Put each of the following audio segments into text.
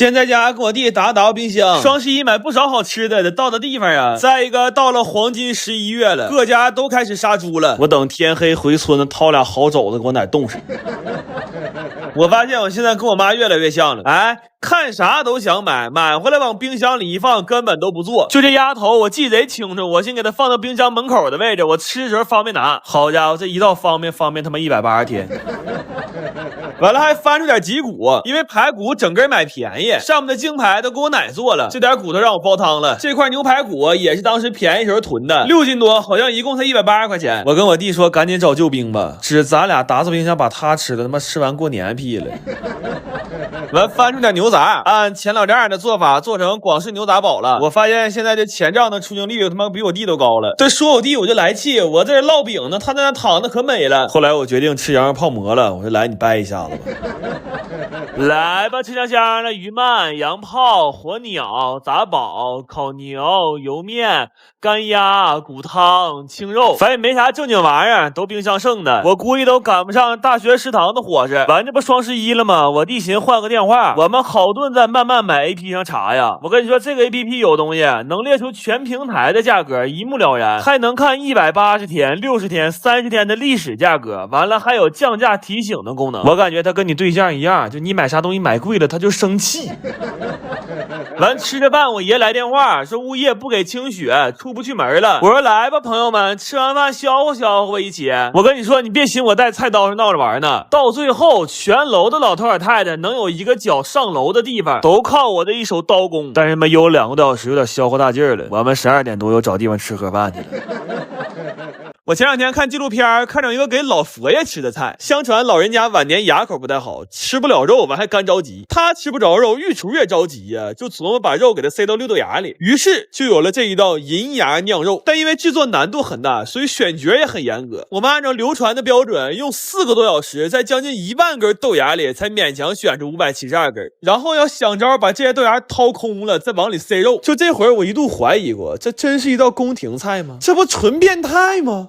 先在家跟我弟打冰箱，双十一买不少好吃的，得到的地方啊。再一个，到了黄金11月了，各家都开始杀猪了。我等天黑回村掏俩好肘子给我奶冻上。我发现我现在跟我妈越来越像了，哎，看啥都想买，买回来往冰箱里一放，根本都不做。就这丫头，我记贼清楚，我先给她放到冰箱门口的位置，我吃的时候方便拿。好家伙，这一到方便他妈180天。完了还翻出点脊骨，因为排骨整根买便宜，上面的净排都给我奶做了，这点骨头让我煲汤了。这块牛排骨也是当时便宜时候囤的，6斤多，好像一共才180块钱。我跟我弟说赶紧找救兵吧，只咱俩打扫冰箱把他吃的他妈吃完过年屁了。完翻出点牛杂，按前老丈人的做法做成广式牛杂煲了。我发现现在这前账的出镜率他妈比我弟都高了。这说我弟我就来气，我在这烙饼呢，他在那躺的可美了。后来我决定吃羊肉泡馍了，我说来你掰一下子吧。来吧，吃香香的鱼鳗、羊泡、火鸟、杂煲、烤牛、油面、干鸭、骨汤、清肉，反正没啥正经玩意儿，都冰箱剩的。我估计都赶不上大学食堂的伙食。完这不双十一了吗？我弟寻换个电话，我们好顿在慢慢买 APP 上查呀。我跟你说，这个 APP 有东西，能列出全平台的价格，一目了然，还能看180天、60天、30天的历史价格。完了还有降价提醒的功能。我感觉他跟你对象一样，就你买啥东西买贵了他就生气。完吃着饭，我爷来电话说物业不给清血，出不去门了。我说来吧朋友们，吃完饭消化消化一起。我跟你说，你别寻我带菜刀上闹着玩呢，到最后全楼的老头老太太能有一个脚上楼的地方，都靠我的一手刀工。但是嘛，有2个多小时有点消化大劲儿了，我们12点多又找地方吃盒饭去了。我前2天看纪录片，看着一个给老佛爷吃的菜，相传老人家晚年牙口不太好，吃不了肉，完还干着急。他吃不着肉，御厨也着急呀，就琢磨把肉给他塞到6豆芽里，于是就有了这一道银牙酿肉。但因为制作难度很大，所以选角也很严格。我们按照流传的标准，用4个多小时，在将近1万根豆芽里才勉强选出572根，然后要想招把这些豆芽掏空了，再往里塞肉。就这会儿我一度怀疑过，这真是一道宫廷菜吗？这不纯变态吗？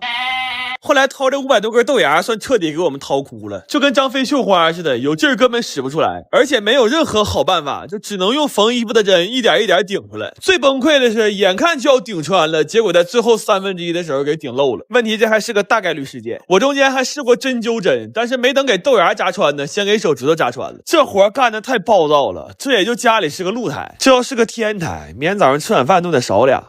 后来掏这500多根豆芽，算彻底给我们掏哭了，就跟张飞绣花似的，有劲儿根本使不出来，而且没有任何好办法，就只能用缝衣服的针一点一点顶出来。最崩溃的是，眼看就要顶穿了，结果在最后1/3的时候给顶漏了。问题这还是个大概率事件，我中间还试过针灸针，但是没等给豆芽扎穿呢，先给手指头扎穿了。这活干得太暴躁了，这也就家里是个露台，这要是个天台，明天早上吃晚饭都得少俩。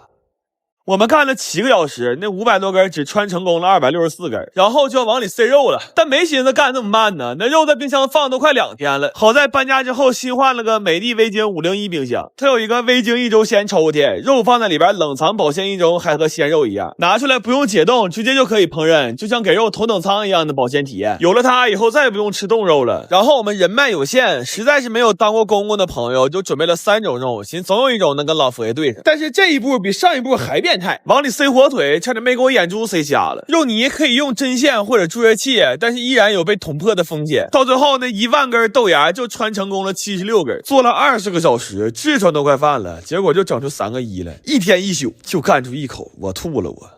我们干了7个小时，那500多根只穿成功了264根，然后就要往里塞肉了，但没寻思干那么慢呢，那肉在冰箱放都快2天了。好在搬家之后新换了个美的微晶501冰箱，它有一个微晶1周鲜抽屉，肉放在里边冷藏保鲜1周，还和鲜肉一样，拿出来不用解冻，直接就可以烹饪，就像给肉头等舱一样的保鲜体验。有了它以后再也不用吃冻肉了。然后我们人脉有限，实在是没有当过公公的朋友，就准备了3种肉，寻总有一种能跟老佛爷对上。但是这一步比上一步还变态，往里塞火腿，差点没给我眼珠塞瞎了。肉泥可以用针线或者注射器，但是依然有被捅破的风险。到最后那1万根豆芽就穿成功了76根，做了20个小时，痔疮都快犯了，结果就整出3个1来，1天1宿就干出1口，我吐了我。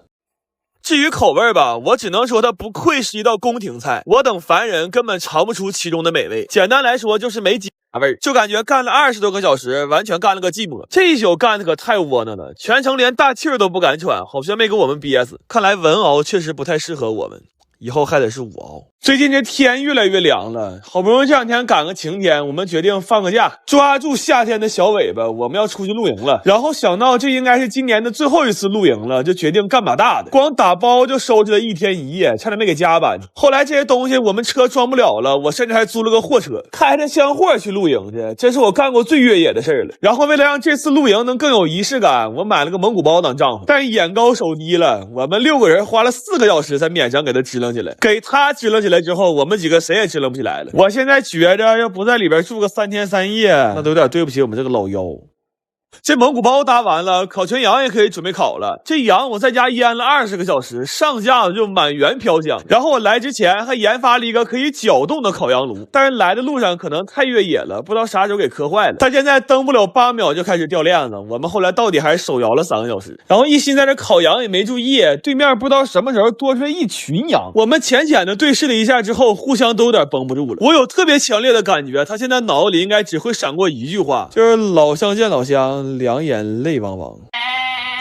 至于口味吧，我只能说它不愧是一道宫廷菜，我等凡人根本尝不出其中的美味。简单来说就是没鸡味，就感觉干了20多个小时，完全干了个寂寞。这一宿干的可太窝囊了，全程连大气儿都不敢喘，好像没给我们憋死。看来文熬确实不太适合我们，以后还得是武熬。最近这天越来越凉了，好不容易这2天赶个晴天，我们决定放个假，抓住夏天的小尾巴，我们要出去露营了。然后想到这应该是今年的最后一次露营了，就决定干把大的，光打包就收拾了1天1夜，差点没给加班。后来这些东西我们车装不了了，我甚至还租了个货车，开着箱货去露营去，这是我干过最越野的事了。然后为了让这次露营能更有仪式感，我买了个蒙古包当帐篷，但是眼高手低了，我们6个人花了4个小时才勉强给它支棱起来。给它支棱起来之后，我们几个谁也支棱不起来了。我现在觉着要不在里边住个3天3夜，那都有点对不起我们这个老妖。这蒙古包搭完了，烤全羊也可以准备烤了。这羊我在家腌了20个小时，上架就满园飘香。然后我来之前还研发了一个可以搅动的烤羊炉，但是来的路上可能太越野了，不知道啥时候给磕坏了。它现在蹬不了8秒就开始掉链子，我们后来到底还是手摇了3个小时。然后一心在这烤羊也没注意，对面不知道什么时候多出来一群羊。我们浅浅的对视了一下之后，互相都有点绷不住了。我有特别强烈的感觉，他现在脑子里应该只会闪过一句话，就是老乡见老乡，两眼泪汪汪。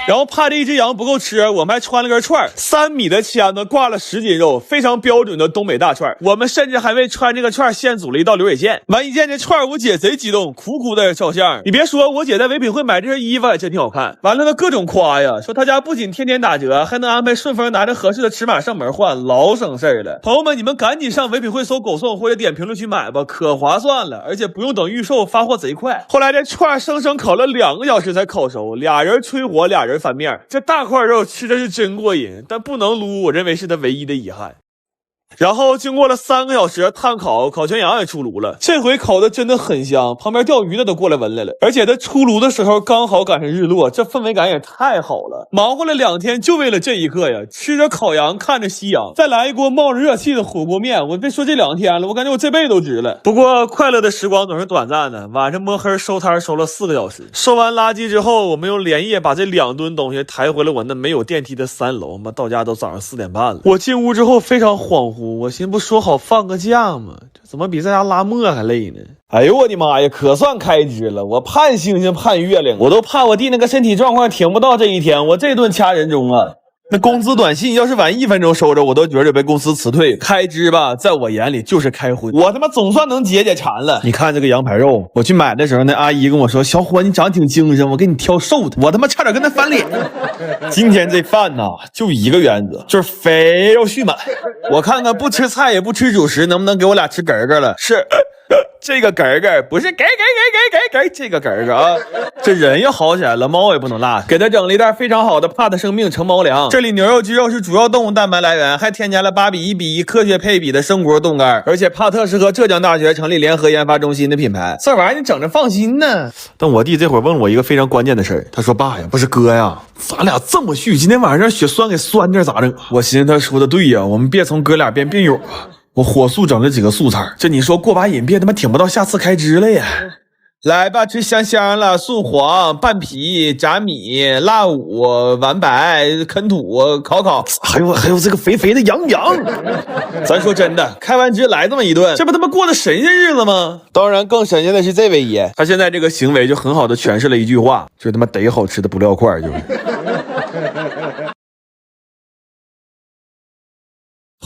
然后怕这一只羊不够吃，我们还穿了根串，3米的签子挂了10斤肉，非常标准的东北大串。我们甚至还为穿这个串现组了一道流水线。完一见这串，我姐贼激动，苦苦在这照相。你别说，我姐在唯品会买这身衣服也真挺好看。完了她各种夸呀，说她家不仅天天打折，还能安排顺丰拿着合适的尺码上门换，老省事儿了。朋友们，你们赶紧上唯品会搜狗送或者点评论区买吧，可划算了，而且不用等预售，发货贼快。后来这串生生烤了2个小时才烤熟，俩人吹火，俩人翻面，这大块肉吃的是真过瘾，但不能撸，我认为是他唯一的遗憾。然后经过了3个小时炭烤，烤全羊也出炉了。这回烤的真的很香，旁边钓鱼的都过来闻来了。而且它出炉的时候刚好赶上日落，这氛围感也太好了。忙活了2天就为了这一刻呀！吃着烤羊，看着夕阳，再来一锅冒着热气的火锅面，我别说这2天了，我感觉我这辈子都值了。不过快乐的时光总是短暂的，晚上摸黑收摊收了4个小时。收完垃圾之后，我们又连夜把这2吨东西抬回了我那没有电梯的3楼。妈，到家都早上4点半了。我进屋之后非常恍惚。我寻思不说好放个假吗？这怎么比在家拉磨还累呢？哎呦我的妈呀，可算开支了！我盼星星盼月亮，我都怕我弟那个身体状况挺不到这一天，我这顿掐人中啊！那工资短信要是晚1分钟收着，我都觉得被公司辞退。开支吧，在我眼里就是开荤。我他妈总算能解解馋了。你看这个羊排肉，我去买的时候，那阿姨跟我说：“小伙，你长得挺精神，我给你挑瘦的。”我他妈差点跟他翻脸。今天这饭呐，就一个原则，就是肥肉蓄满。我看看不吃菜也不吃主食，能不能给我俩吃嗝嗝了？是。这个嗝嗝不是嗝，这个嗝嗝啊！这人要好起来了，猫也不能落下。给他整了一袋非常好的帕特生命成猫粮。这里牛肉、鸡肉是主要动物蛋白来源，还添加了8:1:1科学配比的生锅冻干。而且帕特是和浙江大学成立联合研发中心的品牌，这玩意儿你整着放心呢。但我弟这会儿问我一个非常关键的事儿，他说：“爸呀，不是哥呀，咱俩这么续，今天晚上让血栓给栓这咋整？”我寻思他说的对呀，我们别从哥俩变病友啊。我火速整了几个素菜，这你说过把瘾别他妈挺不到下次开支了呀！来吧，吃香香了，素黄、拌皮、炸米、辣五、完白、啃土、烤，还有这个肥肥的羊。咱说真的，开完支来这么一顿，这不他妈过的神仙日子吗？当然，更神仙的是这位爷，他现在这个行为就很好的诠释了一句话，就是他妈得好吃的不撂块，就是。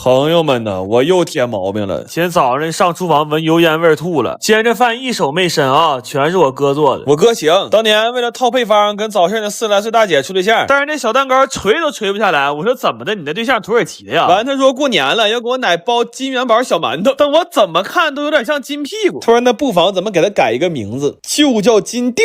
朋友们呢，我又添毛病了。今天早上上厨房闻油烟味吐了，今天这饭一手没伸啊，全是我哥做的。我哥行，当年为了套配方跟早市那40来岁大姐处对象，但是那小蛋糕捶都捶不下来。我说怎么的，你的对象土耳其的呀？完他说过年了要给我奶包金元宝小馒头，但我怎么看都有点像金屁股。他说那不妨怎么给他改一个名字，就叫金锭。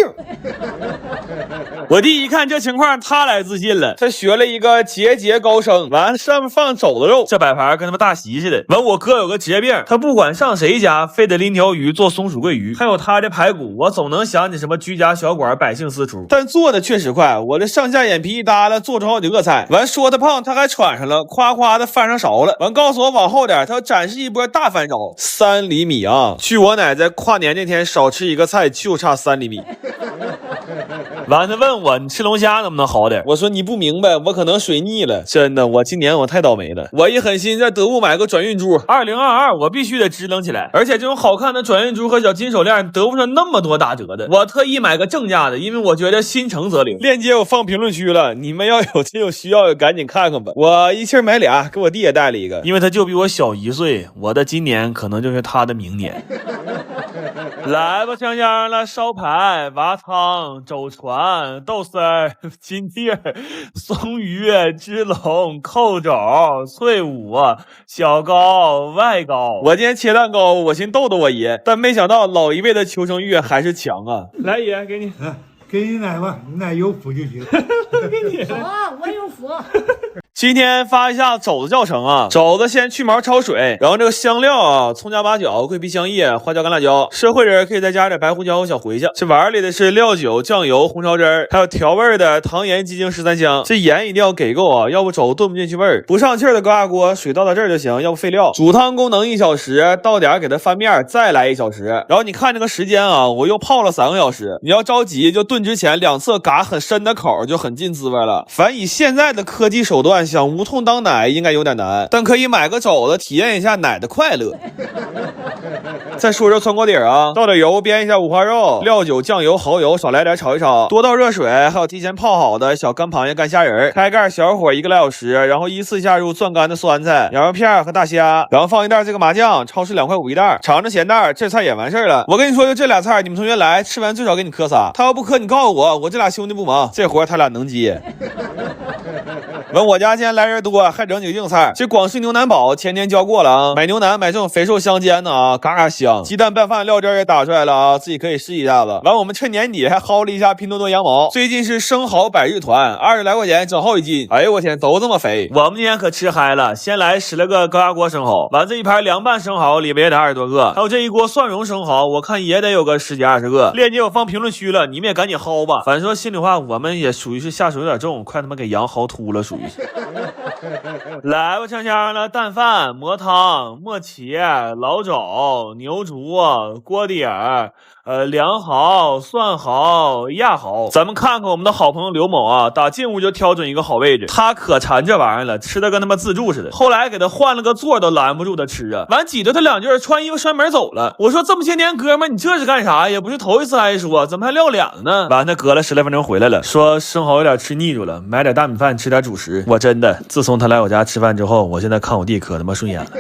我弟一看这情况，他来自信了，他学了一个节节高升，完上面放肘子肉，这摆盘跟他妈大席似的。完我哥有个职业病，他不管上谁家，非得拎条鱼做松鼠桂鱼，还有他这排骨，我总能想起什么居家小馆百姓私厨，但做的确实快，我这上下眼皮一耷拉，做出好几个菜。完说他胖，他还喘上了，夸夸的翻上勺了。完告诉我往后点，他要展示一波大翻勺，3厘米啊！据我奶在跨年那天少吃一个菜，就差3厘米。完他问我你吃龙虾能不能好点，我说你不明白，我可能水逆了，真的，我今年我太倒霉了。我一狠心在得物买个转运珠，2022我必须得支棱起来，而且这种好看的转运珠和小金手链得不上那么多打折的，我特意买个正价的，因为我觉得心诚则灵。链接我放评论区了，你们要有这种需要赶紧看看吧。我一气买俩，给我弟也带了一个，因为他就比我小1岁，我的今年可能就是他的明年。来吧，香香了，烧排、蛙汤、肘传、豆丝儿、金锭、松鱼、支龙、扣肘、脆五、小糕、外糕。我今天切蛋糕，我寻逗逗我爷，但没想到老一辈的求生欲还是强啊！来爷，给你，给你奶吧，你奶有福就行。给你，好啊，我有福。今天发一下肘子教程啊，肘子先去毛焯水，然后这个香料啊，葱姜八角、桂皮香叶、花椒干辣椒，社会人可以再加点白胡椒和小茴香。这碗里的是料酒、酱油、红烧汁儿，还有调味的糖盐鸡精十三香。这盐一定要给够啊，要不肘子炖不进去味儿。不上气儿的高压锅，水倒到这儿就行，要不废料。煮汤功能1小时，到点给它翻面，再来1小时。然后你看这个时间啊，我又泡了3个小时。你要着急，就炖之前两侧嘎很深的口，就很进滋味了。反以现在的科技手段，想无痛当奶应该有点难，但可以买个肘子体验一下奶的快乐。再说说涮锅底啊，倒点油煸一下五花肉，料酒、酱油、蚝油少来点炒一炒，多倒热水，还有提前泡好的小干螃蟹、干虾仁，开盖小火1个来小时，然后依次下入攥干的酸菜、羊肉片和大虾，然后放一袋这个麻酱，超市2块5一袋，尝着咸淡，这菜也完事儿了。我跟你说，就这俩菜，你们同学来吃完最少给你磕仨，他要不磕你告诉我，我这俩兄弟不忙，这活他俩能接。问我家今天来人多，还整几个硬菜。这广式牛腩煲前天教过了啊，买牛腩买这种肥瘦相间的啊，嘎嘎香。鸡蛋拌饭料汁也打出来了啊，自己可以试一下子。完，我们趁年底还薅了一下拼多多羊毛，最近是生蚝百日团，20来块钱整好1斤。哎呦我天，都这么肥。我们今天可吃嗨了，先来10来个高压锅生蚝，完这一盘凉拌生蚝里边也得20多个，还有这一锅蒜蓉生蚝，我看也得有个10几20个。链接我放评论区了，你们也赶紧薅吧。反正说心里话，我们也属于是下手有点重，快他妈给羊薅秃了，属于是。来吧，香香的蛋饭、磨汤、磨茄、老肘、牛竹、锅底儿。凉蚝、蒜蚝、亚蚝，咱们看看我们的好朋友刘某啊，打进屋就挑准一个好位置，他可馋这玩意儿了，吃的跟他妈自助似的。后来给他换了个座都拦不住他吃啊，完挤着他2句，穿衣服摔门走了。我说这么些年哥们，你这是干啥？也不是头一次挨说，怎么还撂脸了呢？完他隔了10来分钟回来了，说生蚝有点吃腻住了，买点大米饭吃点主食。我真的，自从他来我家吃饭之后，我现在看我弟可他妈顺眼了。